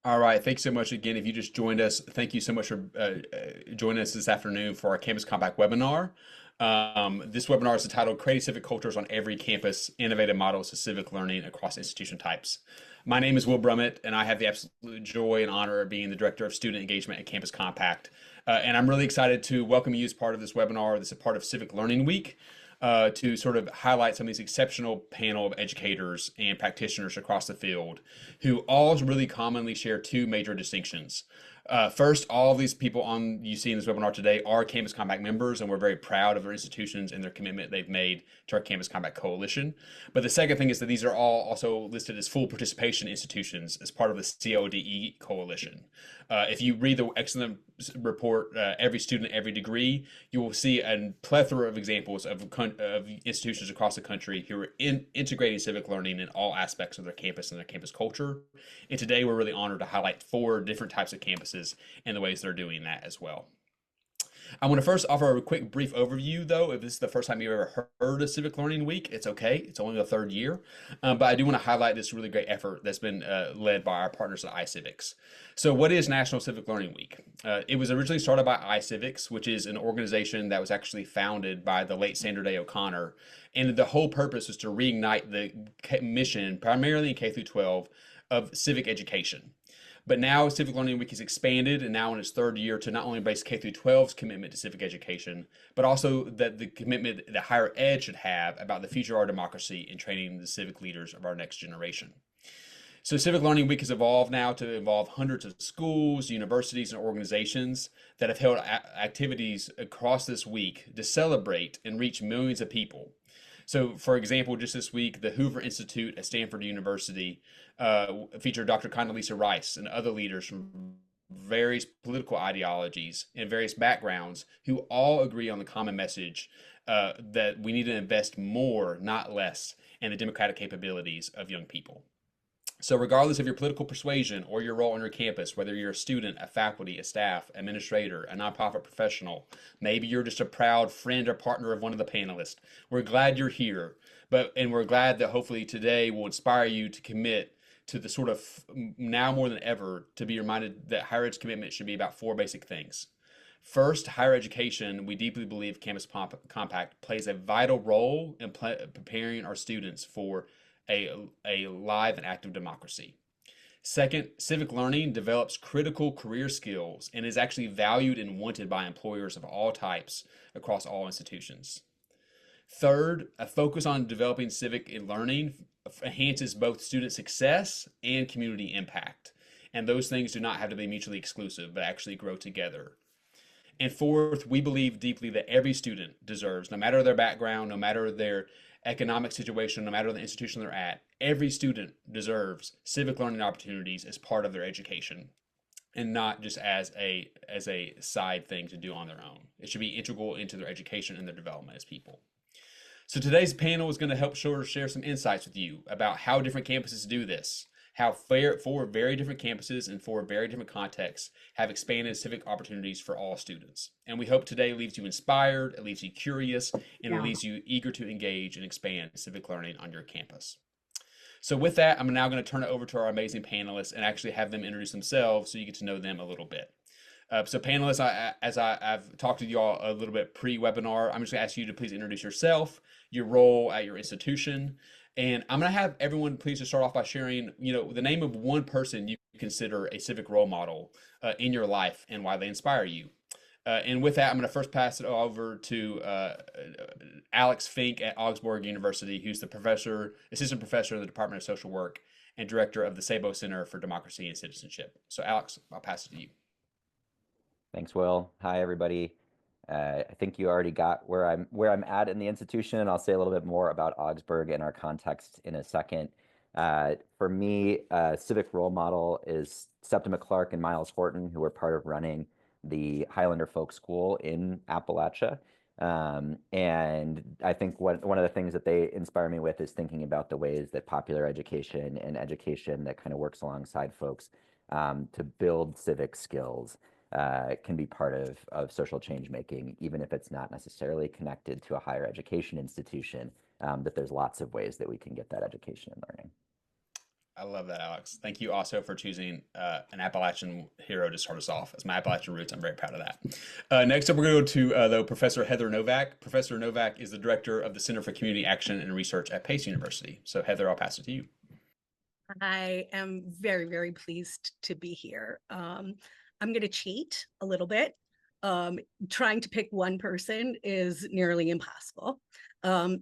All right. Thanks so much again. If you just joined us, thank you so much for joining us this afternoon for our Campus Compact webinar. This webinar is entitled Creating Civic Cultures on Every Campus, Innovative Models of Civic Learning Across Institution Types. My name is Will Brummett, and I have the absolute joy and honor of being the Director of Student Engagement at Campus Compact. And I'm really excited to welcome you as part of this webinar. This is a part of Civic Learning Week. To sort of highlight some of these exceptional panel of educators and practitioners across the field who all really commonly share two major distinctions. First, all of these people you see in this webinar today are Campus Compact members, and we're very proud of their institutions and their commitment they've made to our Campus Compact Coalition. But the second thing is that these are all also listed as full participation institutions as part of the CODE Coalition. If you read the excellent report, Every Student, Every Degree, you will see a plethora of examples of institutions across the country who are integrating civic learning in all aspects of their campus and their campus culture. And today we're really honored to highlight four different types of campuses and the ways they're doing that as well. I want to first offer a quick brief overview, though. If this is the first time you've ever heard of Civic Learning Week, it's okay. It's only the third year. But I do want to highlight this really great effort that's been led by our partners at iCivics. So what is National Civic Learning Week? It was originally started by iCivics, which is an organization that was actually founded by the late Sandra Day O'Connor. And the whole purpose was to reignite the mission, primarily in K through 12, of civic education. But now Civic Learning Week has expanded and now in its third year to not only embrace K through 12's commitment to civic education, but also that the commitment that higher ed should have about the future of our democracy and training the civic leaders of our next generation. So Civic Learning Week has evolved now to involve hundreds of schools, universities, and organizations that have held activities across this week to celebrate and reach millions of people. So, for example, just this week, the Hoover Institute at Stanford University featured Dr. Condoleezza Rice and other leaders from various political ideologies and various backgrounds who all agree on the common message that we need to invest more, not less, in the democratic capabilities of young people. So regardless of your political persuasion or your role on your campus, whether you're a student, a faculty, a staff, administrator, a nonprofit professional, maybe you're just a proud friend or partner of one of the panelists, we're glad you're here. And we're glad that hopefully today will inspire you to commit to the sort of, now more than ever, to be reminded that higher ed's commitment should be about four basic things. First, higher education. We deeply believe Campus Compact plays a vital role in preparing our students for a live and active democracy. Second, civic learning develops critical career skills and is actually valued and wanted by employers of all types across all institutions. Third, a focus on developing civic learning enhances both student success and community impact. And those things do not have to be mutually exclusive, but actually grow together. And fourth, we believe deeply that every student deserves, no matter their background, no matter their economic situation, no matter the institution they're at, every student deserves civic learning opportunities as part of their education and not just as a side thing to do on their own. It should be integral into their education and their development as people. So today's panel is going to help share some insights with you about how different campuses do this, how four very different campuses and four very different contexts have expanded civic opportunities for all students. And we hope today leaves you inspired, it leaves you curious, and it leaves you eager to engage and expand civic learning on your campus. So with that, I'm now going to turn it over to our amazing panelists and actually have them introduce themselves so you get to know them a little bit. So panelists, I've talked to you all a little bit pre-webinar. I'm just going to ask you to please introduce yourself, your role at your institution, and I'm going to have everyone please just start off by sharing, the name of one person you consider a civic role model in your life and why they inspire you. And with that, I'm going to first pass it over to Alex Fink at Augsburg University, who's the assistant professor of the Department of Social Work and director of the Sabo Center for Democracy and Citizenship. So Alex, I'll pass it to you. Thanks, Will. Hi, everybody. I think you already got where I'm at in the institution. I'll say a little bit more about Augsburg and our context in a second. For me, civic role model is Septima Clark and Miles Horton, who are part of running the Highlander Folk School in Appalachia. And I think one of the things that they inspire me with is thinking about the ways that popular education and education that kind of works alongside folks to build civic skills can be part of social change making, even if it's not necessarily connected to a higher education institution, that there's lots of ways that we can get that education and learning. I love that, Alex. Thank you also for choosing an Appalachian hero to start us off. As my Appalachian roots, I'm very proud of that. Next up, we're going to go to though Professor Heather Novak. Professor Novak is the director of the Center for Community Action and Research at Pace University. So, Heather, I'll pass it to you. I am very, very pleased to be here. I'm going to cheat a little bit. Trying to pick one person is nearly impossible.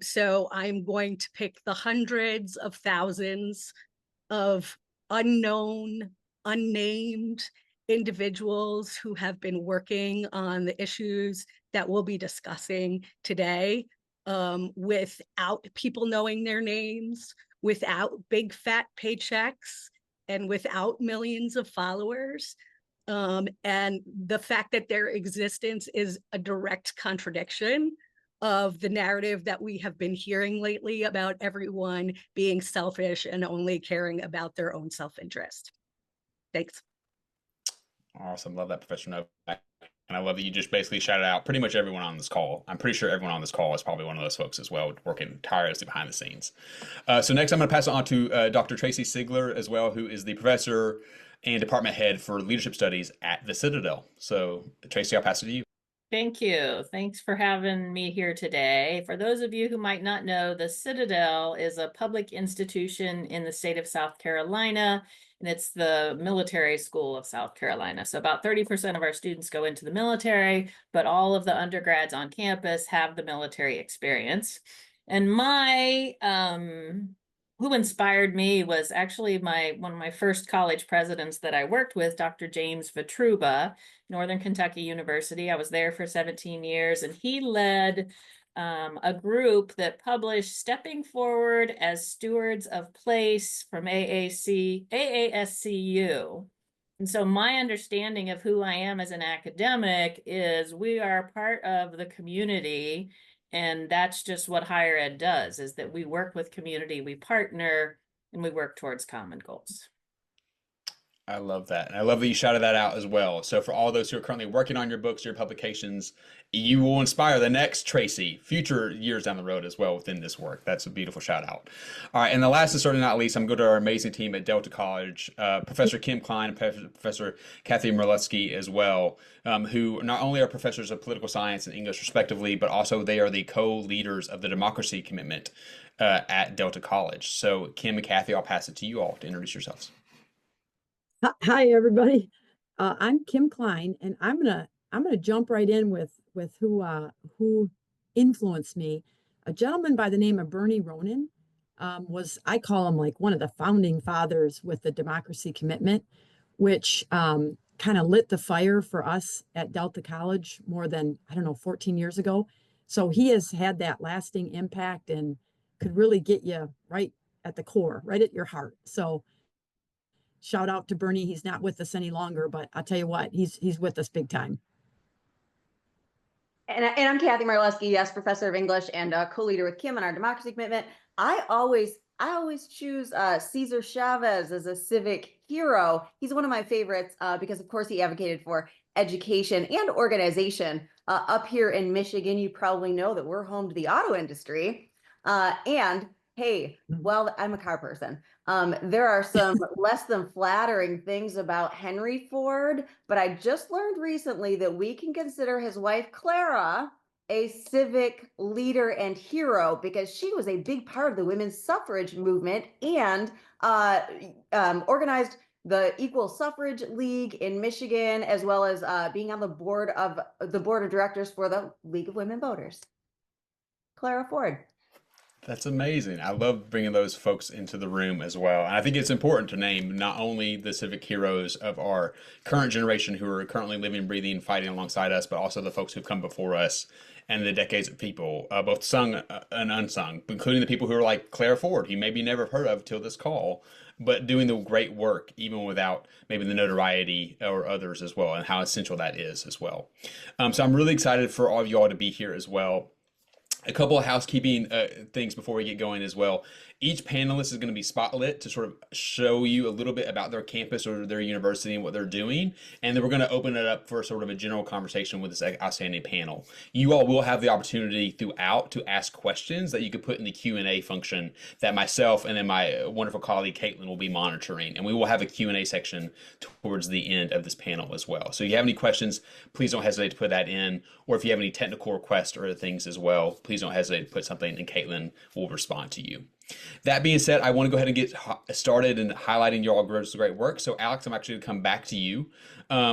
So I'm going to pick the hundreds of thousands of unknown, unnamed individuals who have been working on the issues that we'll be discussing today, without people knowing their names, without big fat paychecks, and without millions of followers. And the fact that their existence is a direct contradiction of the narrative that we have been hearing lately about everyone being selfish and only caring about their own self-interest. Thanks. Awesome. Love that, Professor Novak. And I love that you just basically shouted out pretty much everyone on this call. I'm pretty sure everyone on this call is probably one of those folks as well, working tirelessly behind the scenes. So next, I'm going to pass it on to Dr. Tracy Sigler as well, who is the professor and department head for leadership studies at the Citadel. So Tracy, I'll pass it to you. Thank you. Thanks for having me here today. For those of you who might not know, the Citadel is a public institution in the state of South Carolina, and it's the military school of South Carolina. So about 30% of our students go into the military, but all of the undergrads on campus have the military experience. And who inspired me was actually one of my first college presidents that I worked with, Dr. James Vitruba, Northern Kentucky University. I was there for 17 years, and he led a group that published Stepping Forward as Stewards of Place from AASCU. And so my understanding of who I am as an academic is we are part of the community, and that's just what higher ed does, is that we work with community, we partner, and we work towards common goals. I love that. And I love that you shouted that out as well. So for all those who are currently working on your books, your publications, you will inspire the next Tracy, future years down the road as well within this work. That's a beautiful shout out. All right. And the last and certainly not least, I'm going to go to our amazing team at Delta College, Professor Kim Klein and Professor Kathy Merleski as well, who not only are professors of political science and English respectively, but also they are the co-leaders of the democracy commitment at Delta College. So Kim and Kathy, I'll pass it to you all to introduce yourselves. Hi, everybody. I'm Kim Klein, and I'm gonna jump right in with who influenced me. A gentleman by the name of Bernie Ronan I call him like one of the founding fathers with the democracy commitment, which kind of lit the fire for us at Delta College more than, I don't know, 14 years ago. So he has had that lasting impact and could really get you right at the core, right at your heart. So shout out to Bernie. He's not with us any longer, but I'll tell you what, he's with us big time. And I'm Kathy Marleski, yes, professor of English and co-leader with Kim on our democracy commitment. I always choose Cesar Chavez as a civic hero. He's one of my favorites because, of course, he advocated for education and organization. Up here in Michigan, you probably know that we're home to the auto industry. And hey, well, I'm a car person. There are some less than flattering things about Henry Ford, but I just learned recently that we can consider his wife, Clara, a civic leader and hero because she was a big part of the women's suffrage movement and organized the Equal Suffrage League in Michigan, as well as being on the board of directors for the League of Women Voters. Clara Ford. That's amazing. I love bringing those folks into the room as well. And I think it's important to name not only the civic heroes of our current generation who are currently living, breathing, fighting alongside us, but also the folks who've come before us and the decades of people, both sung and unsung, including the people who are like Claire Ford, who maybe never heard of till this call, but doing the great work even without maybe the notoriety or others as well, and how essential that is as well. So I'm really excited for all of you all to be here as well. A couple of housekeeping things before we get going as well. Each panelist is going to be spotlit to sort of show you a little bit about their campus or their university and what they're doing. And then we're going to open it up for sort of a general conversation with this outstanding panel. You all will have the opportunity throughout to ask questions that you could put in the Q&A function that myself and then my wonderful colleague Caitlin will be monitoring. And we will have a Q&A section towards the end of this panel as well. So if you have any questions, please don't hesitate to put that in. Or if you have any technical requests or other things as well, please don't hesitate to put something and Caitlin will respond to you. That being said, I want to go ahead and get started in highlighting your all's great work. So Alex, I'm actually going to come back to you.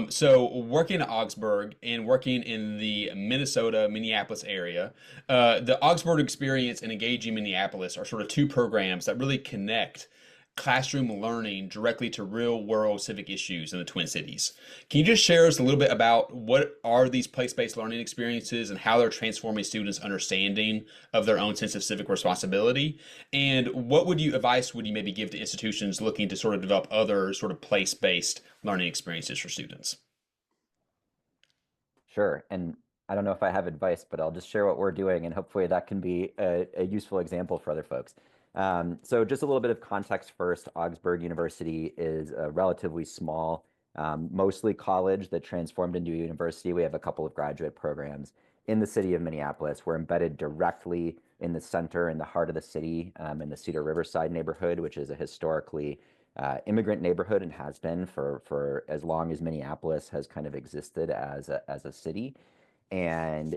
So working at Augsburg and working in the Minnesota, Minneapolis area, the Augsburg Experience and Engaging Minneapolis are sort of two programs that really connect classroom learning directly to real world civic issues in the Twin Cities. Can you just share us a little bit about what are these place-based learning experiences and how they're transforming students' understanding of their own sense of civic responsibility? And what advice would you maybe give to institutions looking to sort of develop other sort of place-based learning experiences for students? Sure. And I don't know if I have advice, but I'll just share what we're doing, and hopefully that can be a useful example for other folks. So just a little bit of context first. Augsburg University is a relatively small, mostly college that transformed into a university. We have a couple of graduate programs in the city of Minneapolis. We're embedded directly in the center, in the heart of the city, in the Cedar Riverside neighborhood, which is a historically immigrant neighborhood and has been for as long as Minneapolis has kind of existed as a city. And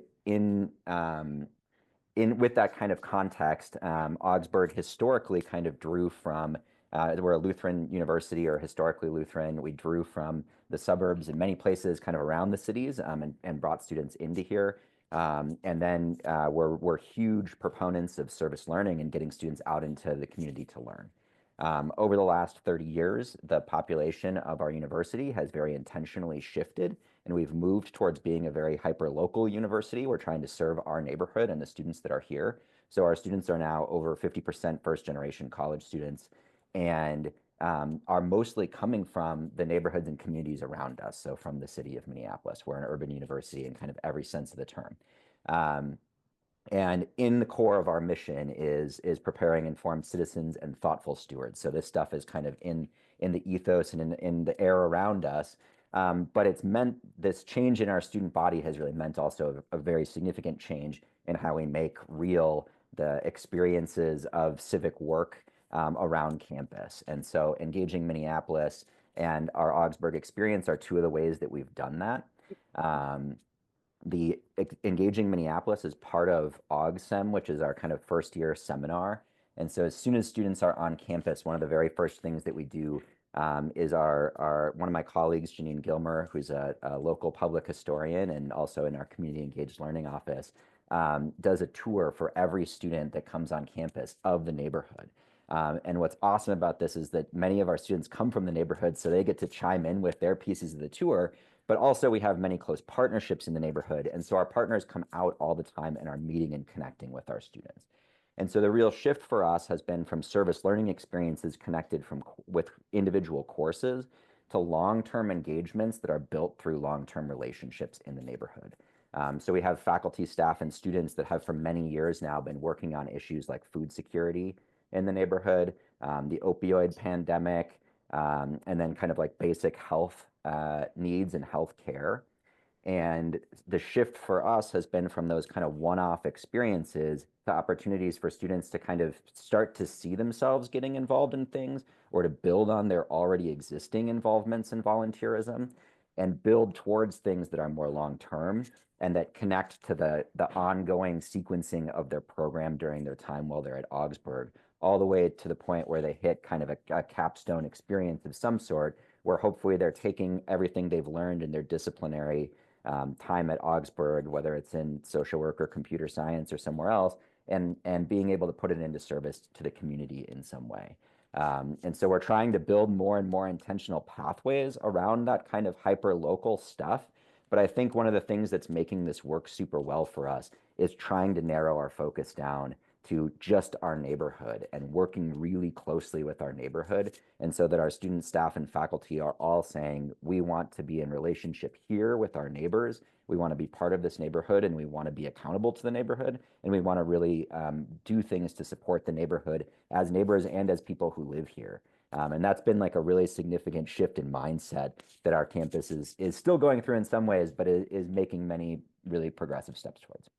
with that kind of context, Augsburg historically kind of drew from, we're a Lutheran university, or historically Lutheran. We drew from the suburbs in many places kind of around the cities, and brought students into here. And then we're huge proponents of service learning and getting students out into the community to learn. Over the last 30 years, the population of our university has very intentionally shifted, and we've moved towards being a very hyper-local university. We're trying to serve our neighborhood and the students that are here. So our students are now over 50% first-generation college students, and are mostly coming from the neighborhoods and communities around us. So from the city of Minneapolis, we're an urban university in kind of every sense of the term. And in the core of our mission is preparing informed citizens and thoughtful stewards. So this stuff is kind of in the ethos and in the air around us. But it's meant, this change in our student body has really meant also a very significant change in how we make real the experiences of civic work around campus. And so Engaging Minneapolis and our Augsburg Experience are two of the ways that we've done that. The Engaging Minneapolis is part of AugSem, which is our kind of first year seminar. And so as soon as students are on campus, one of the very first things that we do is one of my colleagues, Janine Gilmer, who's a local public historian and also in our community engaged learning office, does a tour for every student that comes on campus of the neighborhood. And what's awesome about this is that many of our students come from the neighborhood, so they get to chime in with their pieces of the tour. But also we have many close partnerships in the neighborhood. And so our partners come out all the time and are meeting and connecting with our students. And so the real shift for us has been from service learning experiences connected with individual courses to long-term engagements that are built through long-term relationships in the neighborhood. So we have faculty, staff, and students that have for many years now been working on issues like food security in the neighborhood, the opioid pandemic, and then kind of like basic health needs and health care. And the shift for us has been from those kind of one-off experiences to opportunities for students to kind of start to see themselves getting involved in things, or to build on their already existing involvements in volunteerism and build towards things that are more long-term and that connect to the ongoing sequencing of their program during their time while they're at Augsburg, all the way to the point where they hit kind of a capstone experience of some sort, where hopefully they're taking everything they've learned in their disciplinary time at Augsburg, whether it's in social work or computer science or somewhere else, and being able to put it into service to the community in some way. And so we're trying to build more and more intentional pathways around that kind of hyper-local stuff. But I think one of the things that's making this work super well for us is trying to narrow our focus down to just our neighborhood and working really closely with our neighborhood. And so that our students, staff, and faculty are all saying, we want to be in relationship here with our neighbors. We want to be part of this neighborhood, and we want to be accountable to the neighborhood. And we want to really do things to support the neighborhood as neighbors and as people who live here. And that's been like a really significant shift in mindset that our campus is still going through in some ways, but is making many really progressive steps towards.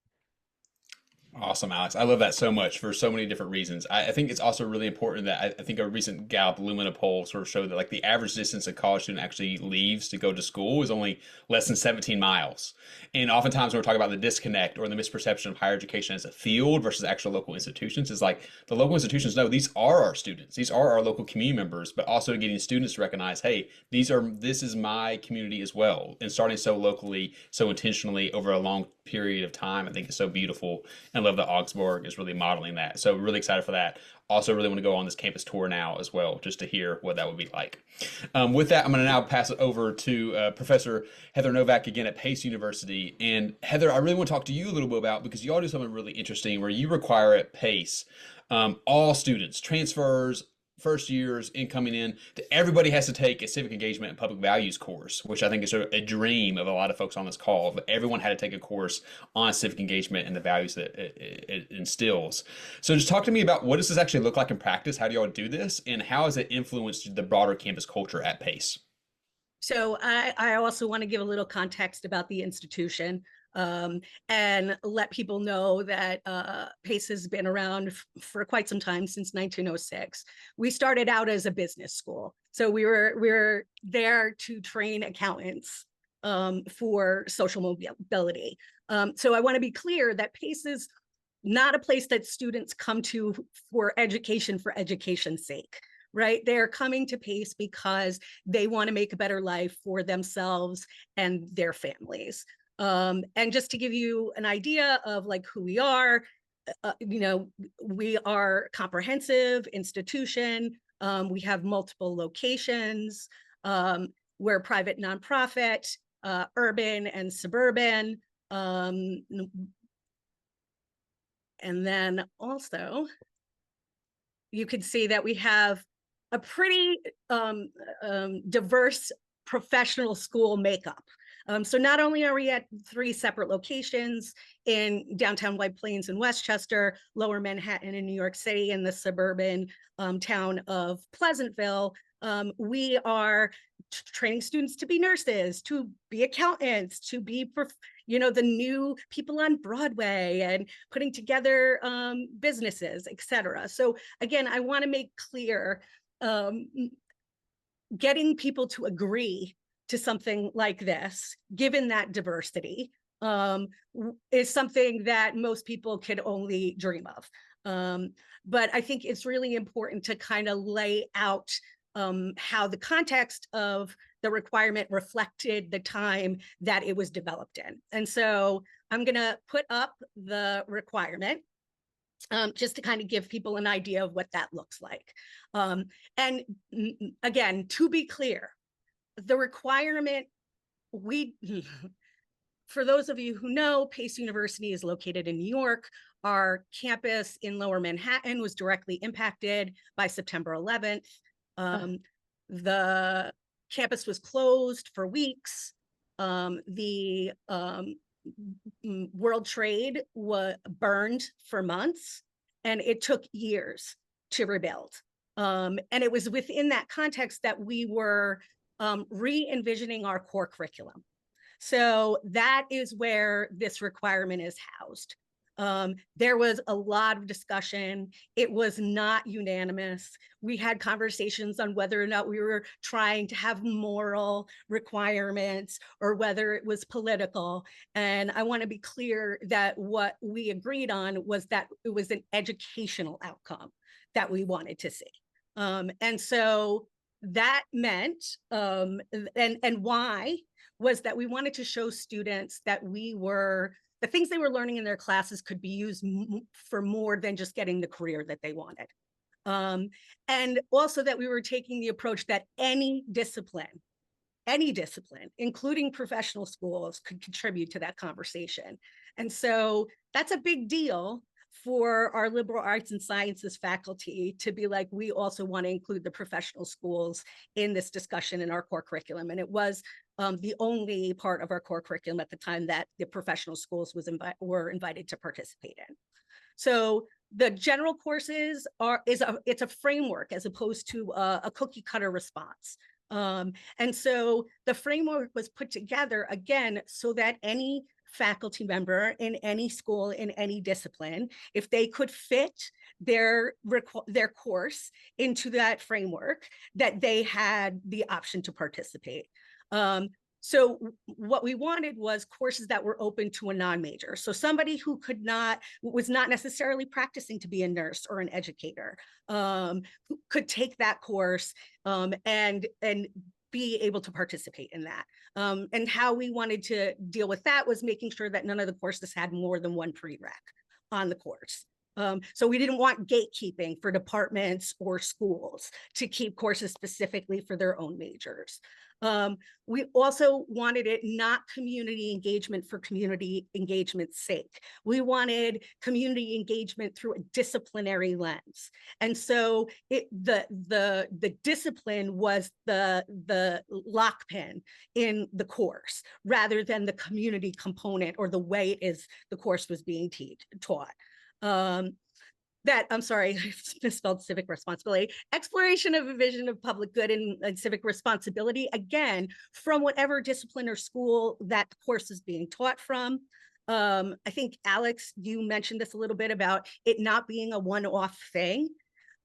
Awesome, Alex. I love that so much for so many different reasons. I think it's also really important that I think a recent Gallup Lumina poll sort of showed that like the average distance a college student actually leaves to go to school is only less than 17 miles. And oftentimes when we're talking about the disconnect or the misperception of higher education as a field versus actual local institutions, is like the local institutions know these are our students, these are our local community members, but also getting students to recognize, hey, this is my community as well. And starting so locally, so intentionally over a long period of time, I think is so beautiful. And love that Augsburg is really modeling that. So really excited for that. Also really want to go on this campus tour now as well, just to hear what that would be like. With that, I'm going to now pass it over to Professor Heather Novak again at Pace University. And Heather, I really want to talk to you a little bit about, because you all do something really interesting where you require at Pace all students, transfers, first years incoming in, everybody has to take a civic engagement and public values course, which I think is a dream of a lot of folks on this call. But everyone had to take a course on civic engagement and the values that it instills. So just talk to me about what does this actually look like in practice? How do y'all do this? And how has it influenced the broader campus culture at Pace? So I also want to give a little context about the institution. And let people know that Pace has been around for quite some time, since 1906. We started out as a business school. So we were there to train accountants for social mobility. So I want to be clear that Pace is not a place that students come to for education's sake. Right? They're coming to Pace because they want to make a better life for themselves and their families. And just to give you an idea of like who we are, we are a comprehensive institution. We have multiple locations. We're a private nonprofit, urban and suburban. And then also, you could see that we have a pretty diverse professional school makeup. So not only are we at 3 separate locations in downtown White Plains and Westchester, Lower Manhattan in New York City, and the suburban town of Pleasantville, we are training students to be nurses, to be accountants, to be, the new people on Broadway, and putting together businesses, et cetera. So again, I want to make clear, getting people to agree to something like this, given that diversity, is something that most people could only dream of. But I think it's really important to kind of lay out how the context of the requirement reflected the time that it was developed in. And so I'm going to put up the requirement just to kind of give people an idea of what that looks like. And again, to be clear, the requirement, for those of you who know, Pace University is located in New York. Our campus in Lower Manhattan was directly impacted by September 11th. The campus was closed for weeks. The World Trade was burned for months, and it took years to rebuild. And it was within that context that we were re-envisioning our core curriculum. So that is where this requirement is housed. There was a lot of discussion. It was not unanimous. We had conversations on whether or not we were trying to have moral requirements or whether it was political. And I want to be clear that what we agreed on was that it was an educational outcome that we wanted to see. And so that meant, and why was that we wanted to show students that the things they were learning in their classes could be used for more than just getting the career that they wanted. And also that we were taking the approach that any discipline, including professional schools, could contribute to that conversation. And so that's a big deal for our liberal arts and sciences faculty to be like, we also want to include the professional schools in this discussion in our core curriculum. And it was the only part of our core curriculum at the time that the professional schools were invited to participate in. So the general courses it's a framework as opposed to a cookie cutter response. And so the framework was put together again so that any faculty member in any school in any discipline, if they could fit their course into that framework, that they had the option to participate. So what we wanted was courses that were open to a non-major. So somebody who was not necessarily practicing to be a nurse or an educator, who could take that course and be able to participate in that. And how we wanted to deal with that was making sure that none of the courses had more than one prereq on the course. So we didn't want gatekeeping for departments or schools to keep courses specifically for their own majors. We also wanted it not community engagement for community engagement's sake. We wanted community engagement through a disciplinary lens. And so the discipline was the lockpin in the course rather than the community component or the way it is the course was being taught. I'm sorry, I misspelled civic responsibility. Exploration of a vision of public good and civic responsibility, again, from whatever discipline or school that the course is being taught from. I think, Alex, you mentioned this a little bit about it not being a one-off thing,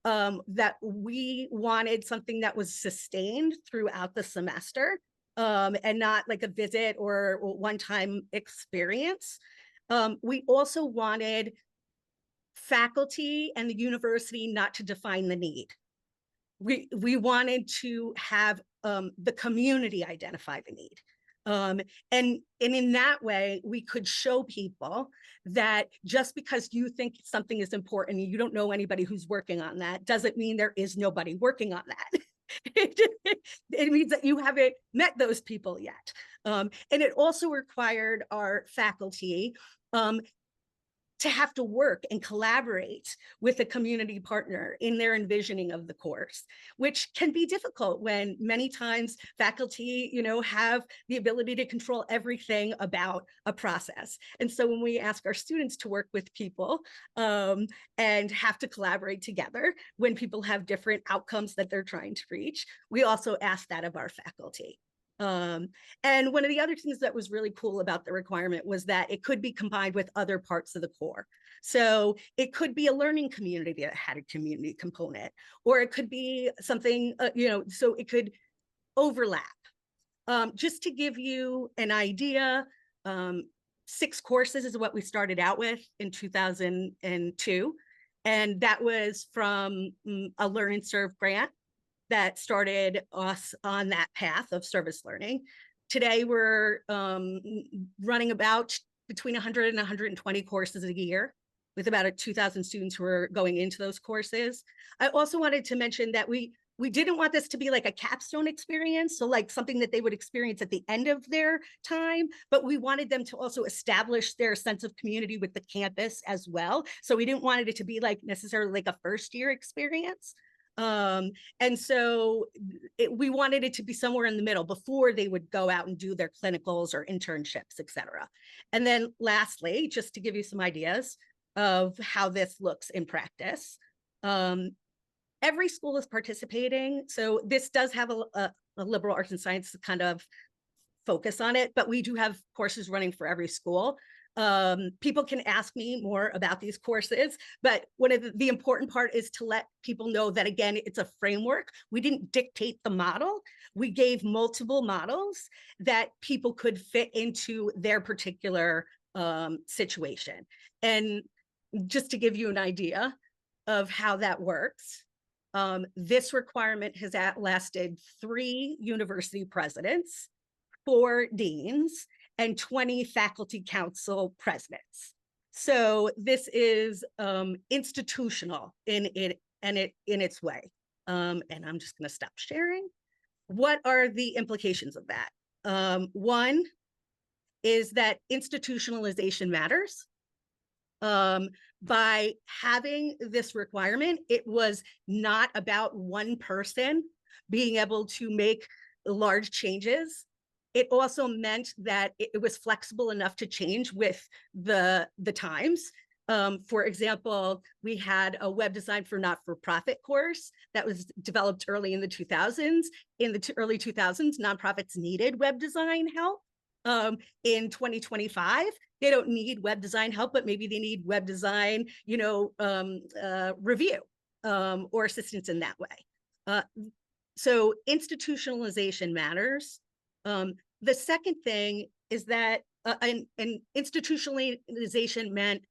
that we wanted something that was sustained throughout the semester and not like a visit or one-time experience. We also wanted faculty and the university not to define the need. We wanted to have the community identify the need. And in that way, we could show people that just because you think something is important and you don't know anybody who's working on that, doesn't mean there is nobody working on that. It means that you haven't met those people yet. And it also required our faculty to have to work and collaborate with a community partner in their envisioning of the course, which can be difficult when many times faculty, have the ability to control everything about a process. And so when we ask our students to work with people and have to collaborate together when people have different outcomes that they're trying to reach, we also ask that of our faculty. And one of the other things that was really cool about the requirement was that it could be combined with other parts of the core. So it could be a learning community that had a community component, or it could be something, so it could overlap. Just to give you an idea, 6 courses is what we started out with in 2002. And that was from a Learn and Serve grant that started us on that path of service learning. Today, we're running about between 100 and 120 courses a year with about 2,000 students who are going into those courses. I also wanted to mention that we didn't want this to be like a capstone experience, so like something that they would experience at the end of their time, but we wanted them to also establish their sense of community with the campus as well. So we didn't want it to be like necessarily like a first year experience. And so we wanted it to be somewhere in the middle before they would go out and do their clinicals or internships, et cetera. And then lastly, just to give you some ideas of how this looks in practice, every school is participating. So this does have a liberal arts and science kind of focus on it, but we do have courses running for every school. People can ask me more about these courses, but one of the important part is to let people know that, again, it's a framework. We didn't dictate the model. We gave multiple models that people could fit into their particular situation. And just to give you an idea of how that works, this requirement has lasted 3 university presidents, 4 deans, and 20 faculty council presidents. So this is institutional in its way. And I'm just going to stop sharing. What are the implications of that? One is that institutionalization matters. By having this requirement, it was not about one person being able to make large changes. It also meant that it was flexible enough to change with the times. For example, we had a web design for not-for-profit course that was developed early in the 2000s. In the early 2000s, nonprofits needed web design help. In 2025, they don't need web design help, but maybe they need web design, review or assistance in that way. So institutionalization matters. The second thing is that an institutionalization meant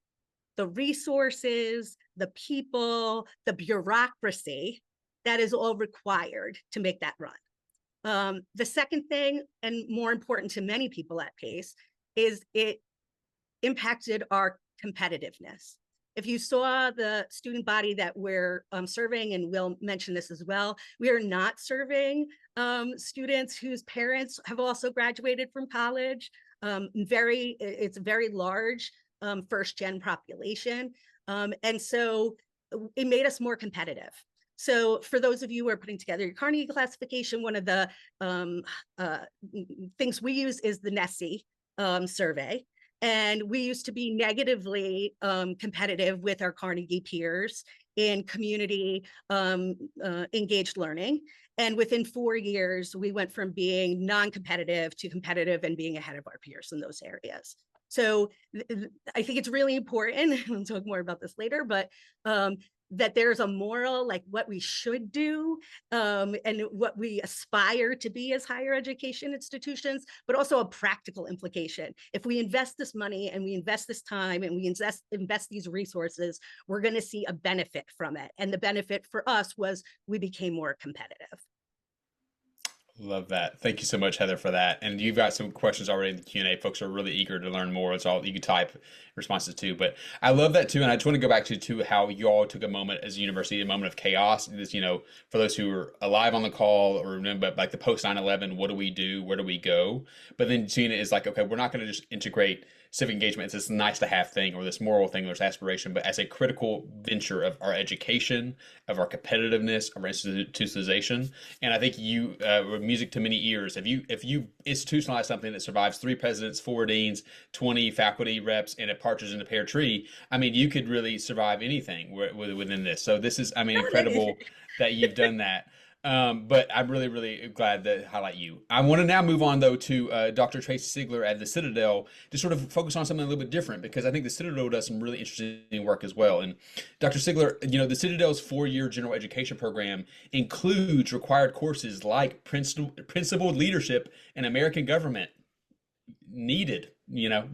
the resources, the people, the bureaucracy that is all required to make that run. The second thing, and more important to many people at Pace, is it impacted our competitiveness. If you saw the student body that we're serving, and we'll mention this as well, we are not serving students whose parents have also graduated from college. It's a very large first-gen population. And so it made us more competitive. So for those of you who are putting together your Carnegie classification, one of the things we use is the NESI survey. And we used to be negatively competitive with our Carnegie peers in community engaged learning. And within 4 years, we went from being non-competitive to competitive and being ahead of our peers in those areas. So I think it's really important, we'll talk more about this later, but that there's a moral, like what we should do and what we aspire to be as higher education institutions, but also a practical implication. If we invest this money and we invest this time and we invest these resources, we're going to see a benefit from it. And the benefit for us was we became more competitive. Love that. Thank you so much, Heather, for that. And you've got some questions already in the Q&A. Folks are really eager to learn more. It's all you can type responses to. But I love that too. And I just want to go back to how you all took a moment as a university, a moment of chaos. This, for those who are alive on the call or remember like the post 9/11, what do we do? Where do we go? But then seeing it is like, okay, we're not going to just integrate civic engagement as this nice to have thing or this moral thing or this aspiration, but as a critical venture of our education, of our competitiveness, of our institutionalization. And I think you were music to many ears. If you institutionalize something that survives 3 presidents, 4 deans, 20 faculty reps, and a partridge in a pear tree, I mean, you could really survive anything within this. So this is, I mean, incredible that you've done that. But I'm really, really glad to highlight you. I want to now move on, though, to Dr. Tracy Sigler at the Citadel to sort of focus on something a little bit different, because I think the Citadel does some really interesting work as well. And Dr. Sigler, the Citadel's 4-year general education program includes required courses like principled leadership and American government. Needed,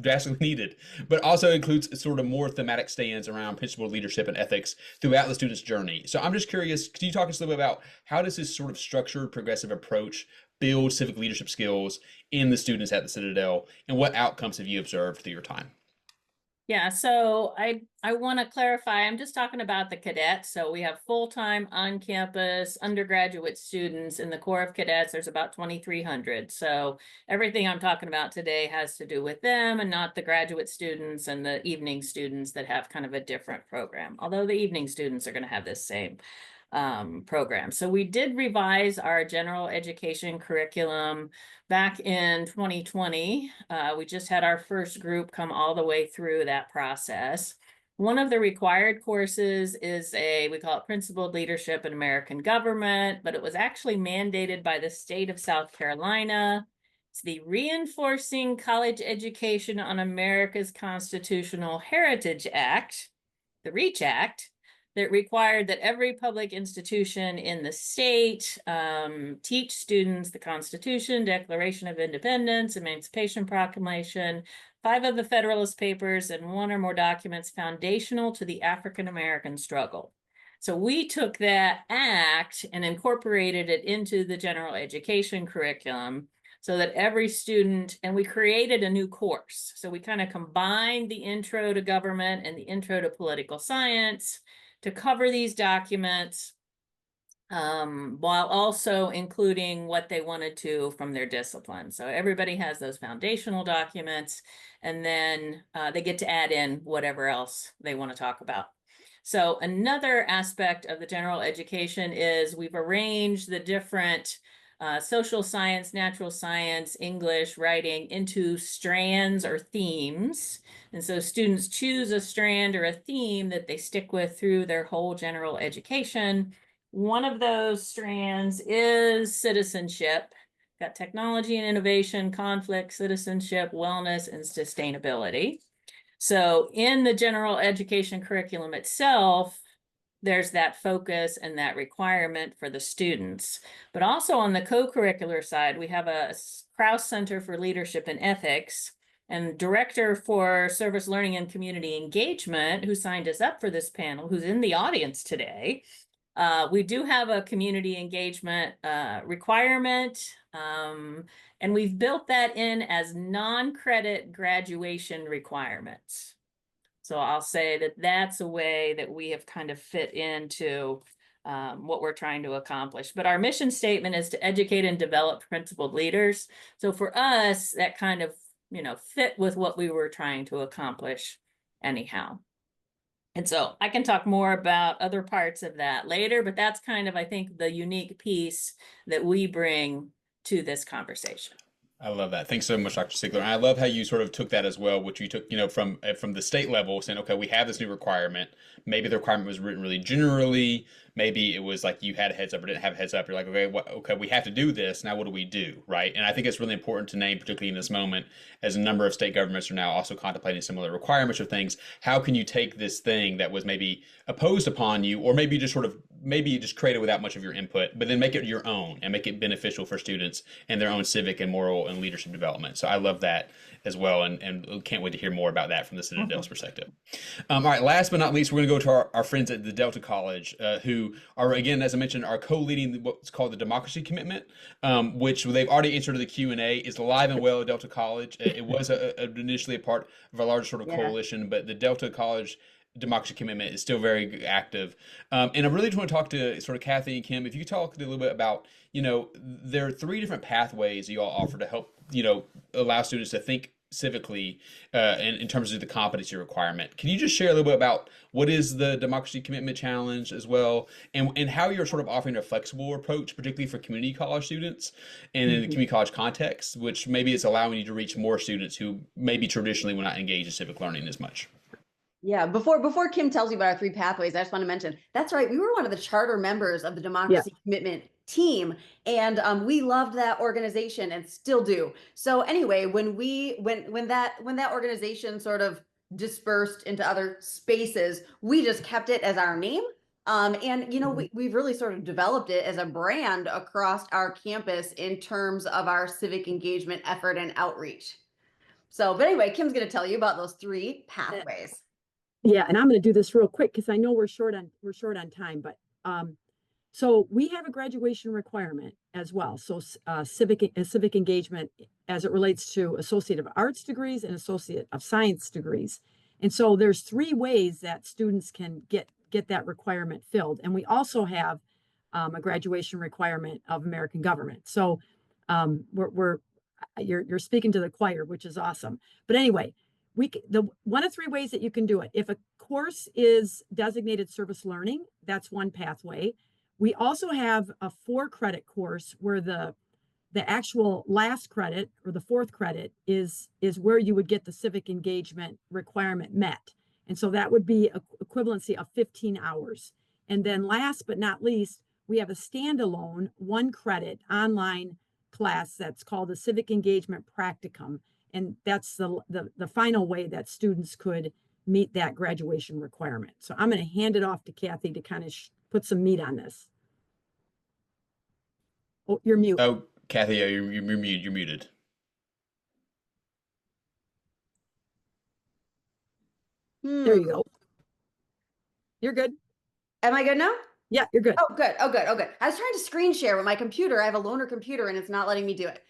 drastically needed, but also includes sort of more thematic stands around principled leadership and ethics throughout the student's journey. So I'm just curious, can you talk us a little bit about how does this sort of structured, progressive approach build civic leadership skills in the students at the Citadel, and what outcomes have you observed through your time? Yeah, so I want to clarify, I'm just talking about the cadets. So we have full-time on-campus undergraduate students. In the Corps of Cadets, there's about 2,300. So everything I'm talking about today has to do with them and not the graduate students and the evening students that have kind of a different program. Although the evening students are going to have this same program. So we did revise our general education curriculum back in 2020. We just had our first group come all the way through that process. One of the required courses is we call it Principled Leadership in American Government, but it was actually mandated by the state of South Carolina. It's the Reinforcing College Education on America's Constitutional Heritage Act, the REACH Act, that required that every public institution in the state teach students the Constitution, Declaration of Independence, Emancipation Proclamation, 5 of the Federalist Papers, and 1 or more documents foundational to the African American struggle. So we took that act and incorporated it into the general education curriculum so that every student, and we created a new course. So we kind of combined the intro to government and the intro to political science to cover these documents. while also including what they wanted to from their discipline. So everybody has those foundational documents, and then they get to add in whatever else they want to talk about. So another aspect of the general education is we've arranged the different social science, natural science, English, writing into strands or themes. And so students choose a strand or a theme that they stick with through their whole general education. One of those strands is citizenship. Got technology and innovation, conflict, citizenship, wellness, and sustainability. So in the general education curriculum itself, there's that focus and that requirement for the students. But also on the co-curricular side, we have a Krause Center for Leadership and Ethics, and Director for Service Learning and Community Engagement, who signed us up for this panel, who's in the audience today. We do have a community engagement requirement, and we've built that in as non-credit graduation requirements. So I'll say that that's a way that we have kind of fit into what we're trying to accomplish. But our mission statement is to educate and develop principled leaders. So for us, that kind of, fit with what we were trying to accomplish anyhow. And so I can talk more about other parts of that later, but that's kind of, I think, the unique piece that we bring to this conversation. I love that. Thanks so much, Dr. Sigler. And I love how you sort of took that as well, which you took, from the state level, saying, okay, we have this new requirement. Maybe the requirement was written really generally. Maybe it was like you had a heads up or didn't have a heads up. You're like, okay, we have to do this. Now, what do we do, right? And I think it's really important to name, particularly in this moment, as a number of state governments are now also contemplating similar requirements or things. How can you take this thing that was maybe opposed upon you, or maybe just create it without much of your input, but then make it your own and make it beneficial for students and their own civic and moral and leadership development. So I love that as well, and can't wait to hear more about that from the Citadel's perspective. All right, last but not least, we're going to go to our friends at the Delta College, who are, again, as I mentioned, are co-leading what's called the Democracy Commitment, which they've already answered the Q&A. It's alive and well at Delta College. It was initially a part of a larger sort of coalition, but the Delta College Democracy Commitment is still very active. And I really just want to talk to sort of Kathy and Kim, if you could talk a little bit about, there are 3 different pathways you all offer to help, allow students to think civically in terms of the competency requirement. Can you just share a little bit about what is the Democracy Commitment Challenge as well, and how you're sort of offering a flexible approach, particularly for community college students and in the community college context, which maybe is allowing you to reach more students who maybe traditionally would not engage in civic learning as much? Yeah, before Kim tells you about our 3 pathways, I just want to mention, that's right, we were one of the charter members of the Democracy Commitment team, and we loved that organization and still do. So anyway, when that organization sort of dispersed into other spaces, we just kept it as our name. And we've really sort of developed it as a brand across our campus in terms of our civic engagement effort and outreach. So, but anyway, Kim's going to tell you about those 3 pathways. Yeah, and I'm going to do this real quick because I know we're short on time. But so we have a graduation requirement as well. So civic engagement as it relates to Associate of Arts degrees and Associate of Science degrees. And so there's 3 ways that students can get that requirement filled. And we also have a graduation requirement of American government. So you're speaking to the choir, which is awesome. But anyway, one of 3 ways that you can do it. If a course is designated service learning, that's one pathway. We also have a 4-credit course where the actual last credit, or the 4th credit, is where you would get the civic engagement requirement met. And so that would be a equivalency of 15 hours. And then last but not least, we have a standalone 1-credit online class that's called the Civic Engagement Practicum. And that's the final way that students could meet that graduation requirement. So I'm going to hand it off to Kathy to kind of put some meat on this. Oh, you're muted. Oh, Kathy, you're muted. There you go. You're good. Am I good now? Yeah, you're good. Oh, good. Oh, good. Oh, good. I was trying to screen share with my computer. I have a loaner computer and it's not letting me do it.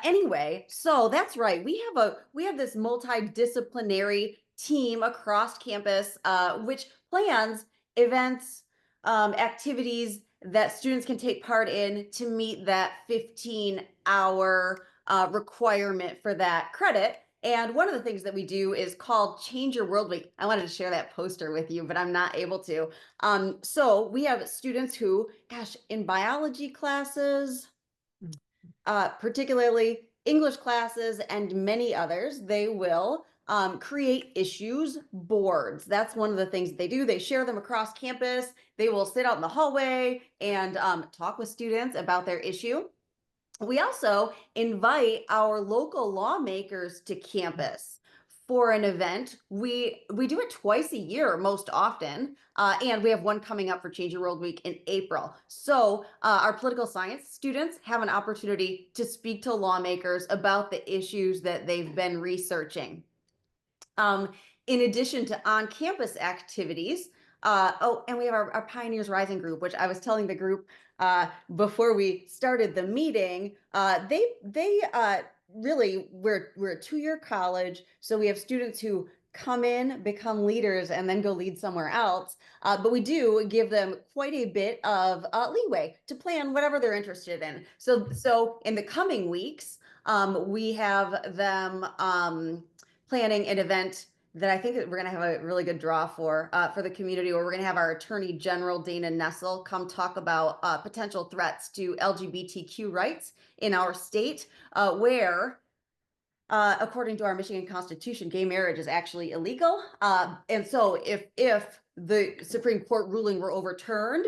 Anyway, so that's right. We have this multidisciplinary team across campus, which plans events, activities that students can take part in to meet that 15-hour requirement for that credit. And one of the things that we do is called Change Your World Week. I wanted to share that poster with you, but I'm not able to. So we have students who, gosh, in biology classes, particularly English classes and many others, they will create issues boards. That's one of the things they do. They share them across campus. They will sit out in the hallway and talk with students about their issue. We also invite our local lawmakers to campus for an event. We do it twice a year most often, and we have one coming up for Change Your World Week in April. So our political science students have an opportunity to speak to lawmakers about the issues that they've been researching. In addition to on-campus activities, and we have our Pioneers Rising group, which I was telling the group before we started the meeting. They really, we're a 2-year college, so we have students who come in, become leaders, and then go lead somewhere else. But we do give them quite a bit of leeway to plan whatever they're interested in. So in the coming weeks, we have them planning an event that I think that we're going to have a really good draw for the community, where we're going to have our Attorney General Dana Nessel come talk about potential threats to LGBTQ rights in our state, where according to our Michigan Constitution, gay marriage is actually illegal. And so if the Supreme Court ruling were overturned,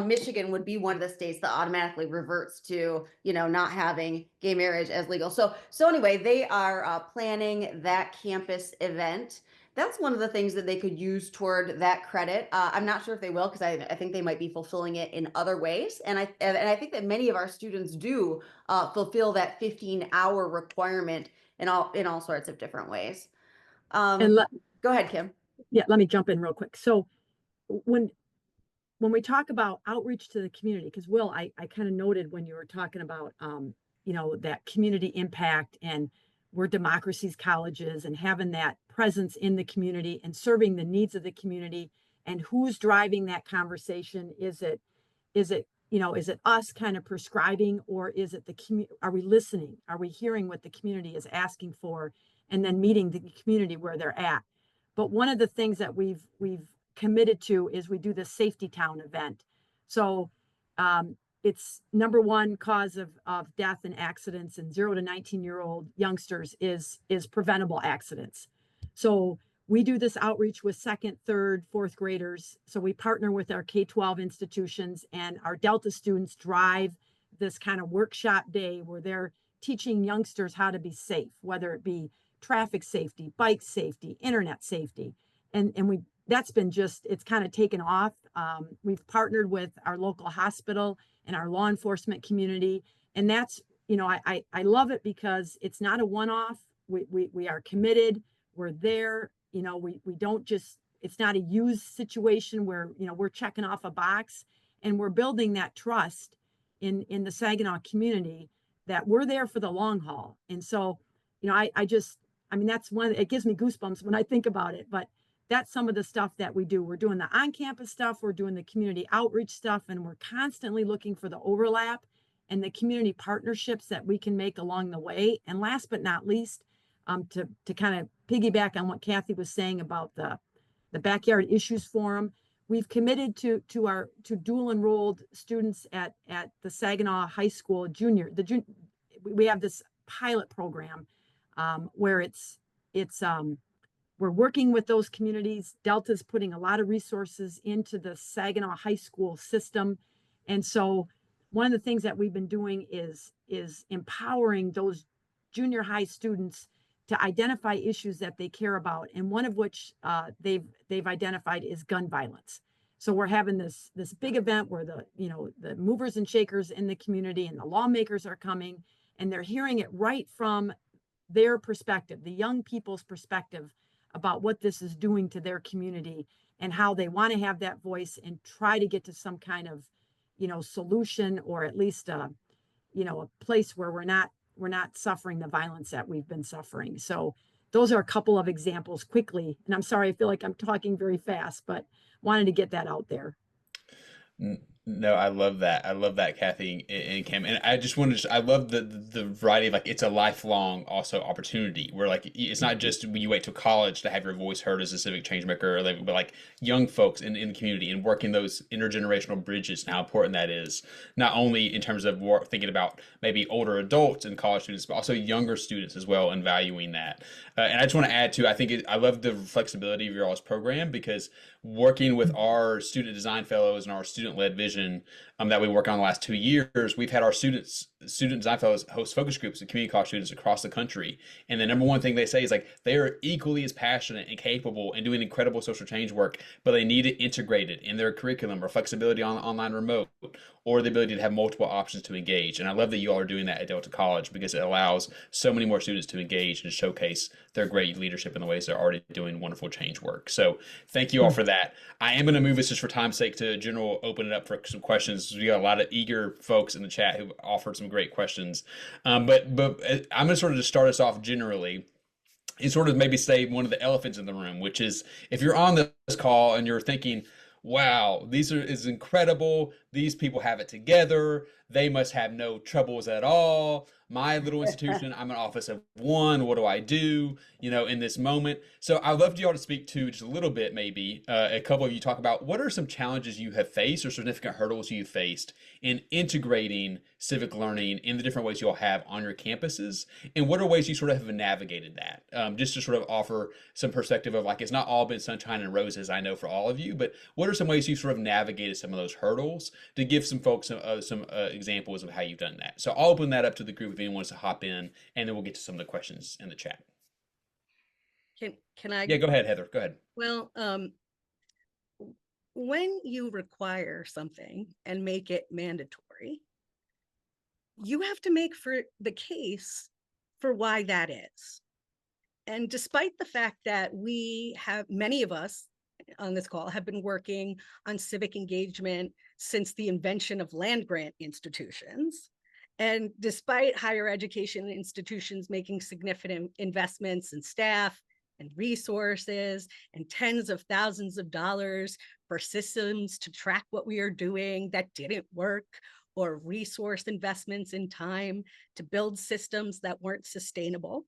Michigan would be one of the states that automatically reverts to, not having gay marriage as legal. So anyway, they are planning that campus event. That's one of the things that they could use toward that credit. I'm not sure if they will, because I think they might be fulfilling it in other ways. And I think that many of our students do fulfill that 15-hour requirement in all sorts of different ways. Go ahead, Kim. Yeah, let me jump in real quick. So when we talk about outreach to the community, because Will, I kind of noted when you were talking about that community impact, and we're democracy's colleges, and having that presence in the community and serving the needs of the community, and who's driving that conversation. Is it us kind of prescribing, or is it the community? Are we listening? Are we hearing what the community is asking for, and then meeting the community where they're at? But one of the things that we've committed to is we do the Safety Town event. So it's number one cause of death and accidents in 0 to 19-year-old youngsters is preventable accidents. So we do this outreach with 2nd, 3rd, 4th graders. So we partner with our K-12 institutions, and our Delta students drive this kind of workshop day where they're teaching youngsters how to be safe, whether it be traffic safety, bike safety, internet safety. And that's been it's kind of taken off. We've partnered with our local hospital and our law enforcement community. And that's, I love it because it's not a one-off. We are committed. We're there. We don't just, it's not a used situation where, we're checking off a box, and we're building that trust in the Saginaw community that we're there for the long haul. And so, that's it gives me goosebumps when I think about it, but that's some of the stuff that we do. We're doing the on-campus stuff, we're doing the community outreach stuff, and we're constantly looking for the overlap and the community partnerships that we can make along the way. And last but not least, to kind of piggyback on what Kathy was saying about the Backyard Issues Forum, we've committed to dual enrolled students at the Saginaw High School we have this pilot program where we're working with those communities. Delta's putting a lot of resources into the Saginaw High School system. And so one of the things that we've been doing is empowering those junior high students to identify issues that they care about. And one of which they've identified is gun violence. So we're having this big event where the movers and shakers in the community and the lawmakers are coming, and they're hearing it right from their perspective, the young people's perspective, about what this is doing to their community and how they want to have that voice and try to get to some kind of, solution, or at least a place where we're not suffering the violence that we've been suffering. So those are a couple of examples quickly. And I'm sorry, I feel like I'm talking very fast, but wanted to get that out there. No, I love that. I love that, Kathy and Kim. And I just wanted to, I love the variety of like, it's a lifelong also opportunity where like, it's not just when you wait till college to have your voice heard as a civic change maker, or like, but like young folks in the community and working those intergenerational bridges and how important that is, not only in terms of work, thinking about maybe older adults and college students, but also younger students as well and valuing that. And I just want to add to, I think I love the flexibility of your all's program because working with our student design fellows and our student-led vision that we work on the last 2 years, we've had our student design fellows host focus groups of community college students across the country. And the number one thing they say is like they are equally as passionate and capable and doing incredible social change work, but they need it integrated in their curriculum or flexibility on online remote or the ability to have multiple options to engage. And I love that you all are doing that at Delta College because it allows so many more students to engage and showcase their great leadership in the ways they're already doing wonderful change work. So thank you all for that. I am going to move this just for time's sake to general, open it up for some questions. We got a lot of eager folks in the chat who offered some great questions. But I'm going to sort of just start us off generally and sort of maybe say one of the elephants in the room, which is if you're on this call and you're thinking, wow, is incredible. These people have it together. They must have no troubles at all. My little institution, I'm an office of one. What do I do, in this moment? So I'd love you all to speak to just a little bit, maybe a couple of you talk about what are some challenges you have faced or significant hurdles you faced in integrating civic learning in the different ways you all have on your campuses, and what are ways you sort of have navigated that? Just to sort of offer some perspective of like, it's not all been sunshine and roses, I know for all of you, but what are some ways you sort of navigated some of those hurdles to give some folks some examples of how you've done that? So I'll open that up to the group if anyone wants to hop in, and then we'll get to some of the questions in the chat. Can I? Yeah, go ahead, Heather. Go ahead. Well, when you require something and make it mandatory, you have to make for the case for why that is. And despite the fact that many of us on this call have been working on civic engagement since the invention of land-grant institutions, and despite higher education institutions making significant investments in staff and resources and tens of thousands of dollars for systems to track what we are doing that didn't work, or resource investments in time to build systems that weren't sustainable,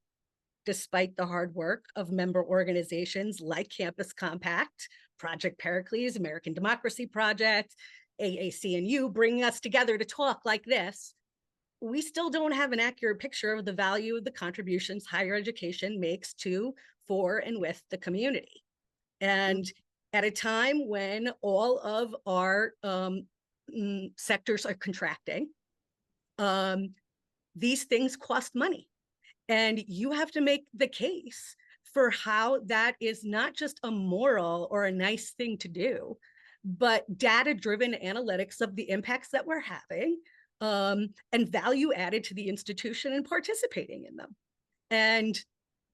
despite the hard work of member organizations like Campus Compact, Project Pericles, American Democracy Project, AAC&U bringing us together to talk like this, we still don't have an accurate picture of the value of the contributions higher education makes to, for, and with the community. And at a time when all of our sectors are contracting, these things cost money. And you have to make the case for how that is not just a moral or a nice thing to do, but data-driven analytics of the impacts that we're having, and value added to the institution and participating in them. And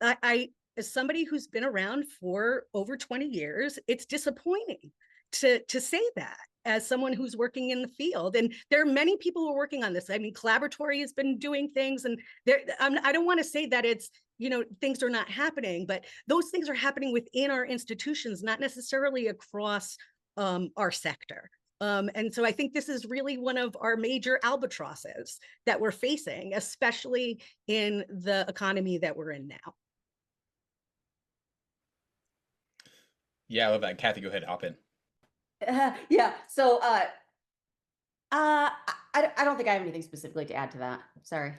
I, as somebody who's been around for over 20 years, it's disappointing to say that as someone who's working in the field. And there are many people who are working on this. I mean, Collaboratory has been doing things, and I don't want to say that it's, things are not happening, but those things are happening within our institutions, not necessarily across our sector. And so I think this is really one of our major albatrosses that we're facing, especially in the economy that we're in now. Yeah, I love that. Kathy, go ahead, hop in. Yeah. So I don't think I have anything specifically to add to that. Sorry.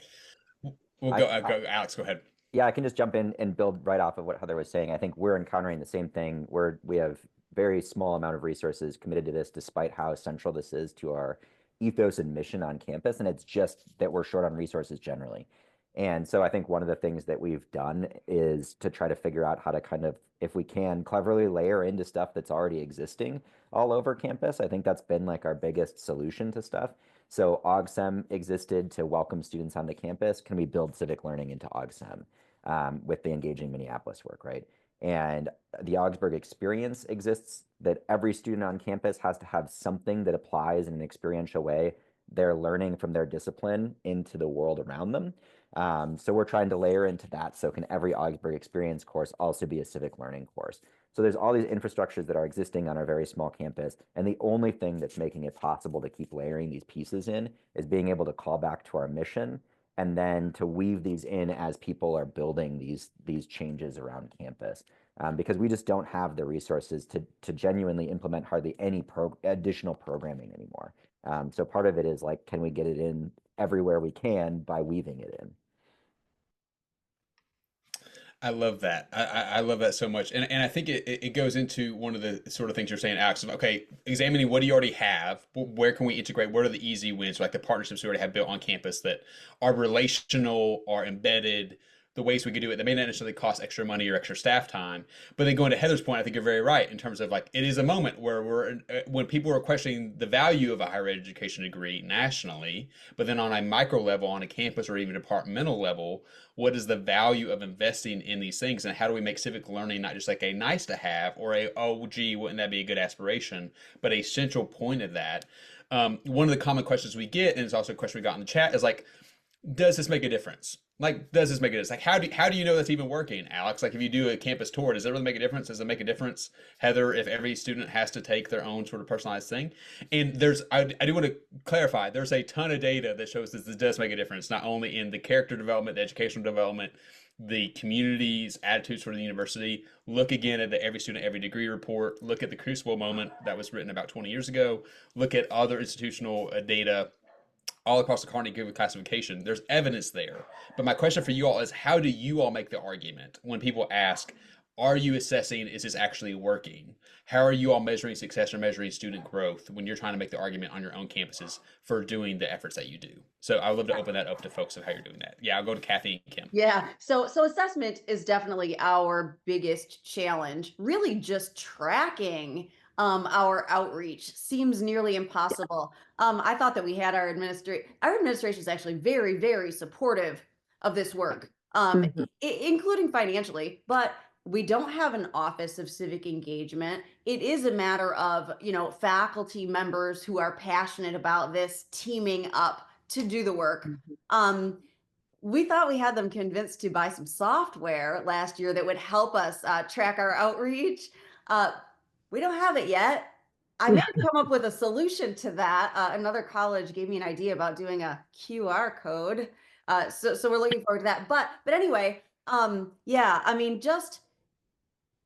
We'll go, Alex, go ahead. Yeah, I can just jump in and build right off of what Heather was saying. I think we're encountering the same thing where we have very small amount of resources committed to this, despite how central this is to our ethos and mission on campus. And it's just that we're short on resources generally. And so I think one of the things that we've done is to try to figure out how to kind of, if we can, cleverly layer into stuff that's already existing all over campus. I think that's been like our biggest solution to stuff. So AugSem existed to welcome students onto campus. Can we build civic learning into AugSem with the Engaging Minneapolis work, right? And the Augsburg experience exists that every student on campus has to have something that applies in an experiential way they're learning from their discipline into the world around them. So we're trying to layer into that. So can every Augsburg experience course also be a civic learning course? So there's all these infrastructures that are existing on our very small campus. And the only thing that's making it possible to keep layering these pieces in is being able to call back to our mission and then to weave these in as people are building these changes around campus. Because we just don't have the resources to genuinely implement hardly any additional programming anymore. So part of it is like, can we get it in everywhere we can by weaving it in? I love that. I love that so much. And I think it goes into one of the sort of things you're saying, Alex, of, okay, examining what do you already have? Where can we integrate? What are the easy wins, like the partnerships we already have built on campus that are relational, are embedded, the ways we could do it that may not necessarily cost extra money or extra staff time. But then going to Heather's point, I think you're very right in terms of like, it is a moment where when people are questioning the value of a higher education degree nationally, but then on a micro level, on a campus or even departmental level, what is the value of investing in these things, and how do we make civic learning not just like a nice to have or a, oh gee, wouldn't that be a good aspiration, but a central point of that. One of the common questions we get, and it's also a question we got in the chat, is like, does this make a difference? Like, does this make a difference? Like, how do you know that's even working, Alex? Like, if you do a campus tour, does it really make a difference? Does it make a difference, Heather, if every student has to take their own sort of personalized thing? And I do want to clarify, there's a ton of data that shows that this does make a difference, not only in the character development, the educational development, the community's attitudes for the university. Look again at the Every Student, Every Degree report. Look at the Crucible moment that was written about 20 years ago. Look at other institutional data all across the Carnegie classification. There's evidence there. But my question for you all is, how do you all make the argument when people ask, are you assessing, is this actually working? How are you all measuring success or measuring student growth when you're trying to make the argument on your own campuses for doing the efforts that you do? So I would love to open that up to folks of how you're doing that. Yeah, I'll go to Kathy and Kim. Yeah, so assessment is definitely our biggest challenge. Really just tracking our outreach seems nearly impossible. I thought that we had our administration is actually very, very supportive of this work, including financially, but we don't have an office of civic engagement. It is a matter of, faculty members who are passionate about this teaming up to do the work. We thought we had them convinced to buy some software last year that would help us track our outreach. We don't have it yet. I may have come up with a solution to that. Another college gave me an idea about doing a QR code. So we're looking forward to that. But anyway, yeah, I mean, just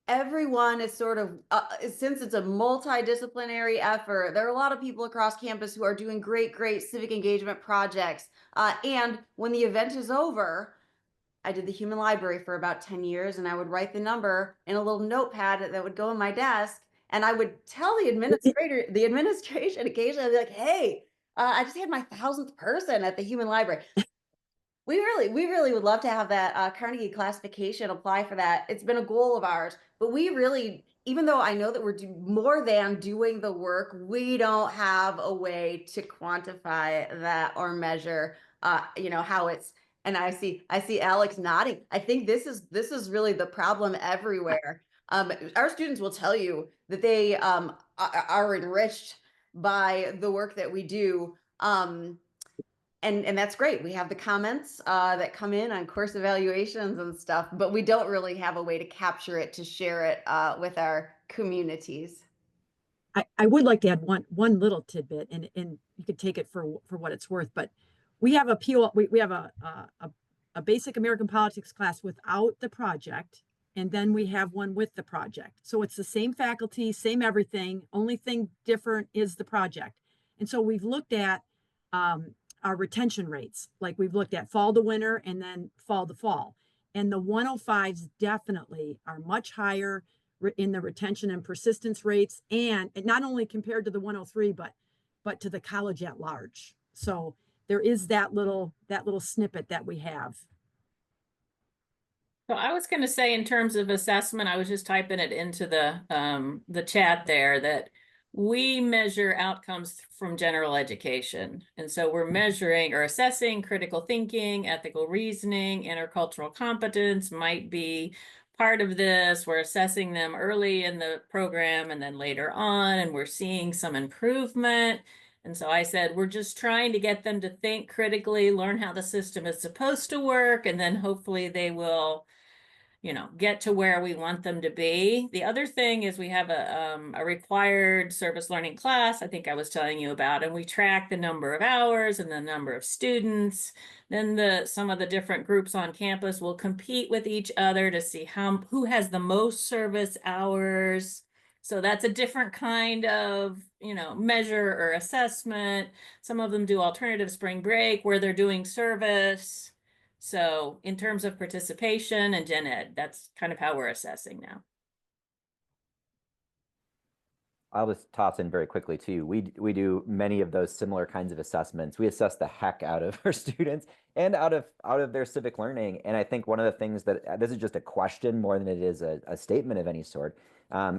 everyone is sort of, since it's a multidisciplinary effort, there are a lot of people across campus who are doing great civic engagement projects. And when the event is over, I did the human library for about 10 years, and I would write the number in a little notepad that would go in my desk. And I would tell the administration occasionally, I'd be like, hey, I just had my 1,000th person at the human library. We really would love to have that Carnegie classification apply for that. It's been a goal of ours, but we really, even though I know that we're more than doing the work, we don't have a way to quantify that or measure, how it's. And I see Alex nodding. I think this is really the problem everywhere. Our students will tell you that they are enriched by the work that we do. And that's great. We have the comments that come in on course evaluations and stuff, but we don't really have a way to capture it, to share it with our communities. I would like to add one little tidbit, and you could take it for what it's worth, but we have we have a basic American politics class without the project, and then we have one with the project. So it's the same faculty, same everything. Only thing different is the project. And so we've looked at our retention rates. Like we've looked at fall to winter and then fall to fall. And the 105s definitely are much higher in the retention and persistence rates, and not only compared to the 103, but to the college at large. So there is that little snippet that we have. So I was going to say, in terms of assessment, I was just typing it into the chat there, that we measure outcomes from general education. And so we're measuring or assessing critical thinking, ethical reasoning, intercultural competence might be part of this. We're assessing them early in the program and then later on, and we're seeing some improvement. And so I said, we're just trying to get them to think critically, learn how the system is supposed to work, and then hopefully they will get to where we want them to be. The other thing is we have a required service learning class, I think I was telling you about, and we track the number of hours and the number of students. Then some of the different groups on campus will compete with each other to see who has the most service hours. So that's a different kind of, measure or assessment. Some of them do alternative spring break where they're doing service. So in terms of participation and gen ed, that's kind of how we're assessing now. I'll just toss in very quickly too. We do many of those similar kinds of assessments. We assess the heck out of our students and out of their civic learning. And I think one of the things that this is just a question more than it is a statement of any sort,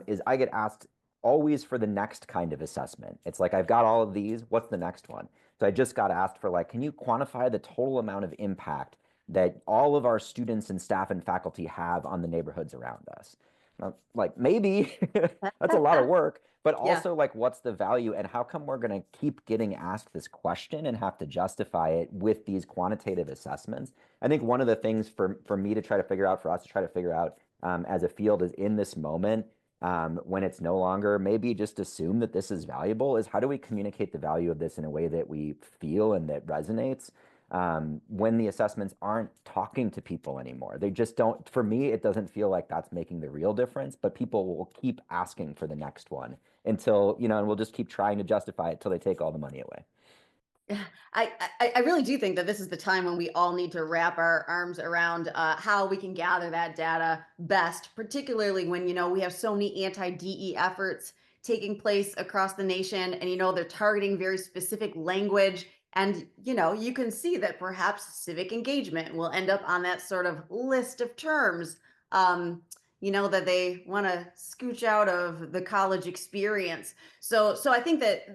is I get asked always for the next kind of assessment. It's like, I've got all of these, what's the next one? So I just got asked for, like, can you quantify the total amount of impact that all of our students and staff and faculty have on the neighborhoods around us? Like, maybe that's a lot of work, but Yeah. also, like, what's the value, and how come we're going to keep getting asked this question and have to justify it with these quantitative assessments? I think one of the things for me to try to figure out, for us to try to figure out as a field, is in this moment, when it's no longer maybe just assume that this is valuable, is how do we communicate the value of this in a way that we feel and that resonates, when the assessments aren't talking to people anymore. They just don't, for me, it doesn't feel like that's making the real difference, but people will keep asking for the next one until, and we'll just keep trying to justify it till they take all the money away. I really do think that this is the time when we all need to wrap our arms around how we can gather that data best, particularly when, we have so many anti-DE efforts taking place across the nation, and, they're targeting very specific language. And, you can see that perhaps civic engagement will end up on that sort of list of terms, that they want to scooch out of the college experience. So I think that,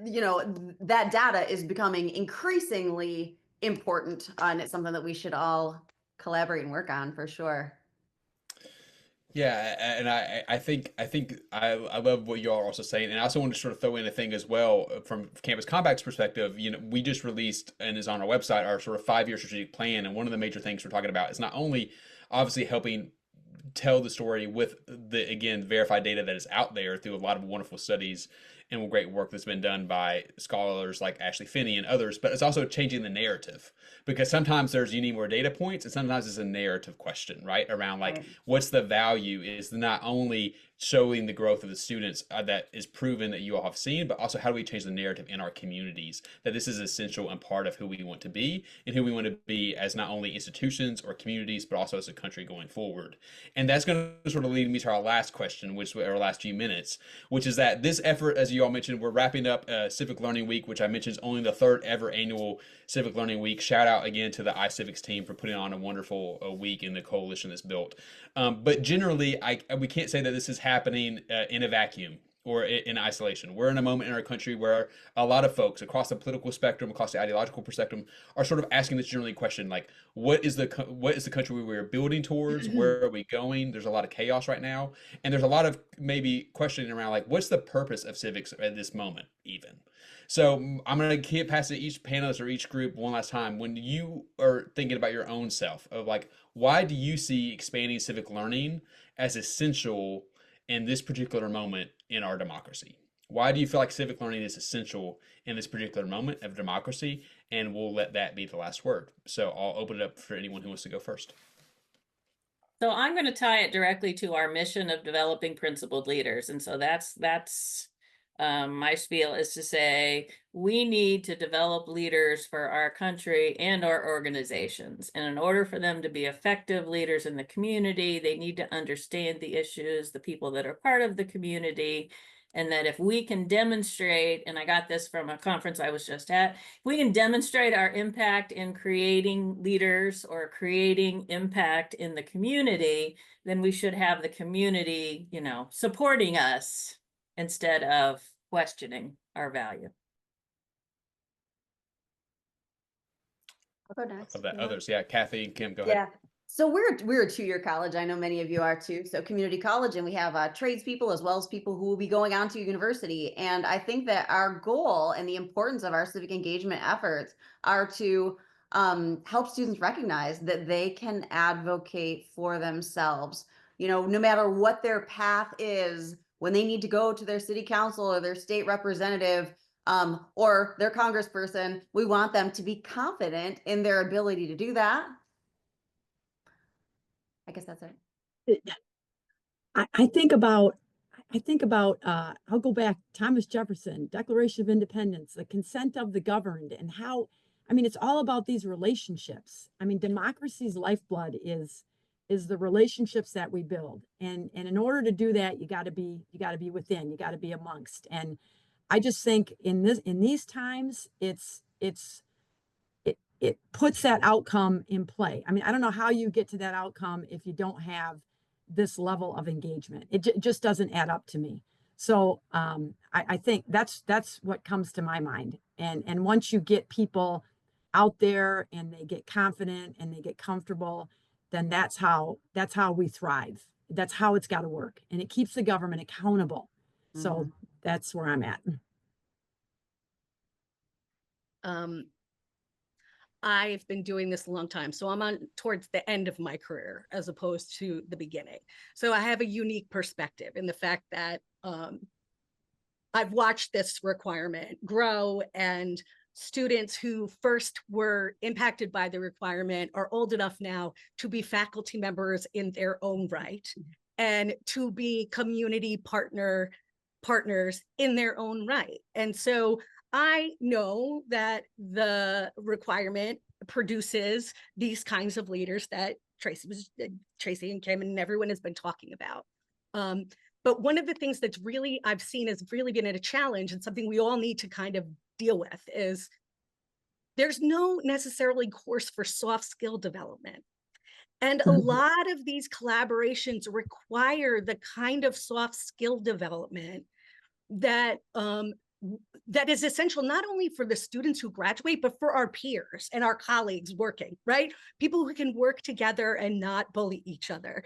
that data is becoming increasingly important, and it's something that we should all collaborate and work on for sure. Yeah, and I think I love what you all are also saying, and I also want to sort of throw in a thing as well from Campus Compact's perspective. We just released and is on our website our sort of 5-year strategic plan, and one of the major things we're talking about is not only obviously helping tell the story with the, again, verified data that is out there through a lot of wonderful studies and great work that's been done by scholars like Ashley Finney and others, but it's also changing the narrative, because sometimes you need more data points, and sometimes it's a narrative question, right? Around, like, Right. what's the value is not only showing the growth of the students that is proven that you all have seen, but also how do we change the narrative in our communities that this is essential and part of who we want to be and who we want to be as not only institutions or communities, but also as a country going forward. And that's going to sort of lead me to our last question, which our last few minutes, which is that this effort, as you all mentioned, we're wrapping up Civic Learning Week, which I mentioned is only the 3rd ever annual Civic Learning Week. Shout out again to the iCivics team for putting on a wonderful week in the coalition that's built. But generally, we can't say that this is happening in a vacuum or in isolation. We're in a moment in our country where a lot of folks across the political spectrum, across the ideological spectrum, are sort of asking this generally question, like, what is the country we're building towards? Where are we going? There's a lot of chaos right now, and there's a lot of maybe questioning around, like, what's the purpose of civics at this moment, even. So I'm going to pass it to each panelist or each group one last time. When you are thinking about your own self, of, like, why do you see expanding civic learning as essential in this particular moment in our democracy? Why do you feel like civic learning is essential in this particular moment of democracy? And we'll let that be the last word. So I'll open it up for anyone who wants to go first. So I'm going to tie it directly to our mission of developing principled leaders. And so that's my spiel, is to say we need to develop leaders for our country and our organizations. And in order for them to be effective leaders in the community, they need to understand the issues, the people that are part of the community. And that if we can demonstrate, and I got this from a conference I was just at, if we can demonstrate our impact in creating leaders or creating impact in the community, then we should have the community, supporting us instead of questioning our value. I'll go next. Of that You want? others. Yeah, Kathy and Kim, go ahead. Yeah. So we're a 2-year college. I know many of you are too. So community college, and we have tradespeople as well as people who will be going on to university. And I think that our goal and the importance of our civic engagement efforts are to help students recognize that they can advocate for themselves. You know, no matter what their path is, when they need to go to their city council or their state representative, or their congressperson, we want them to be confident in their ability to do that. I guess that's it. I think about, I'll go back, Thomas Jefferson, Declaration of Independence, the consent of the governed, and how, I mean, it's all about these relationships. I mean, democracy's lifeblood is the relationships that we build. And in order to do that, you gotta be within, you gotta be amongst. And I just think in these times, it puts that outcome in play. I mean, I don't know how you get to that outcome if you don't have this level of engagement. It just doesn't add up to me. So I think that's what comes to my mind. And once you get people out there and they get confident and they get comfortable, then that's how we thrive. That's how it's got to work. And it keeps the government accountable. So that's where I'm at. I've been doing this a long time, so I'm on towards the end of my career as opposed to the beginning. So I have a unique perspective in the fact that I've watched this requirement grow, and students who first were impacted by the requirement are old enough now to be faculty members in their own right and to be community partners in their own right. And so I know that the requirement produces these kinds of leaders that Tracy and Kim and everyone has been talking about. But one of the things that's really I've seen has really been a challenge, and something we all need to kind of deal with, is there's no necessarily course for soft skill development. And a lot of these collaborations require the kind of soft skill development that that is essential not only for the students who graduate, but for our peers and our colleagues working, right? People who can work together and not bully each other.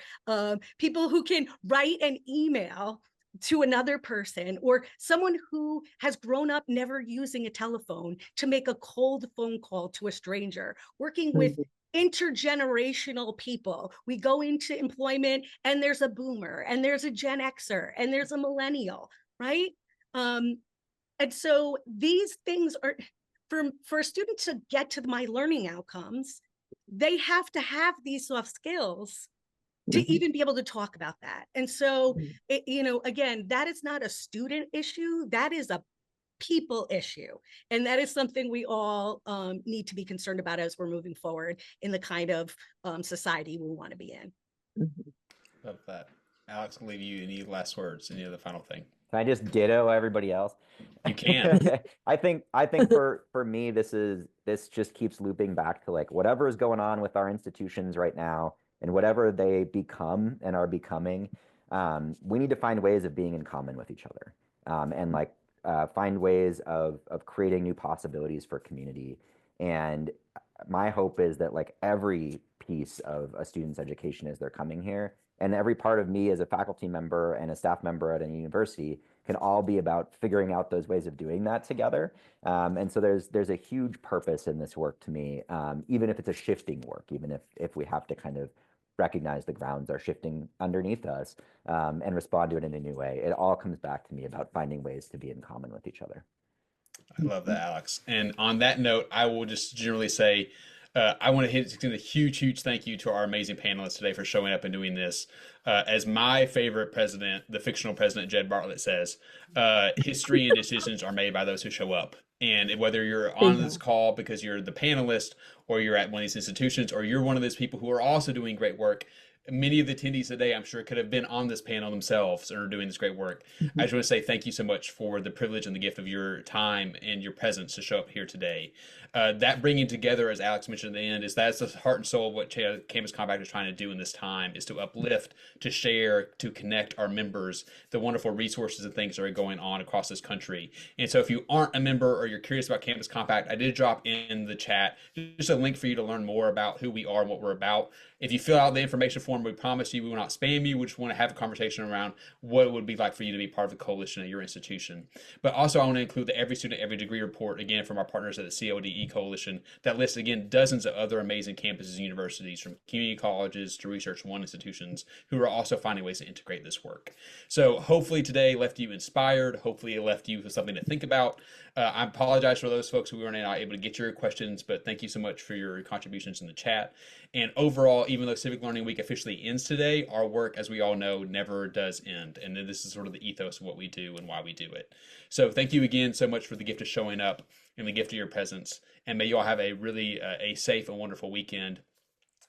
People who can write an email to another person, or someone who has grown up never using a telephone to make a cold phone call to a stranger, working with intergenerational people. We go into employment and there's a boomer and there's a Gen Xer and there's a millennial, right? And so these things are, for a student to get to my learning outcomes, they have to have these soft skills to even be able to talk about that. And so, you know, again, that is not a student issue, that is a people issue. And that is something we all need to be concerned about as we're moving forward in the kind of society we want to be in. Love that. Alex, I'll leave you any last words, any other final thing. Can I just ditto everybody else? You can. I think for me, this just keeps looping back to like whatever is going on with our institutions right now and whatever they become and are becoming. We need to find ways of being in common with each other, and like find ways of creating new possibilities for community. And my hope is that like every piece of a student's education as they're coming here, and every part of me as a faculty member and a staff member at a university, can all be about figuring out those ways of doing that together. And so there's a huge purpose in this work to me, even if it's a shifting work, even if we have to kind of recognize the grounds are shifting underneath us, and respond to it in a new way. It all comes back to me about finding ways to be in common with each other. I love that, Alex. And on that note, I will just generally say, I want to extend a huge thank you to our amazing panelists today for showing up and doing this. As my favorite president, the fictional president Jed Bartlett says, history and decisions are made by those who show up. And whether you're on this call because you're the panelist, or you're at one of these institutions, or you're one of those people who are also doing great work, many of the attendees today, I'm sure, could have been on this panel themselves and are doing this great work. I just want to say thank you so much for the privilege and the gift of your time and your presence to show up here today. That bringing together, as Alex mentioned at the end, that's the heart and soul of what Campus Compact is trying to do in this time, is to uplift, to share, to connect our members, the wonderful resources and things that are going on across this country. And so if you aren't a member or you're curious about Campus Compact, I did drop in the chat just a link for you to learn more about who we are and what we're about. If you fill out the information form, we promise you we will not spam you. We just want to have a conversation around what it would be like for you to be part of the coalition at your institution. But also, I want to include the Every Student, Every Degree report, again, from our partners at the CODE. CTE Coalition that lists, again, dozens of other amazing campuses and universities, from community colleges to Research One institutions, who are also finding ways to integrate this work. So hopefully today left you inspired. Hopefully it left you with something to think about. I apologize for those folks who weren't able to get your questions, but thank you so much for your contributions in the chat. And overall, even though Civic Learning Week officially ends today, our work, as we all know, never does end. And this is sort of the ethos of what we do and why we do it. So thank you again so much for the gift of showing up and the gift of your presence. And may you all have a really a safe and wonderful weekend,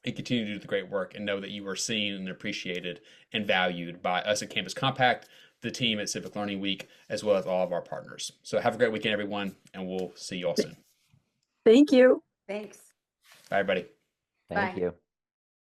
and continue to do the great work, and know that you are seen and appreciated and valued by us at Campus Compact, the team at Civic Learning Week, as well as all of our partners. So have a great weekend, everyone, and we'll see you all soon. Thank you. Thanks. Bye, everybody. Thank Bye. you.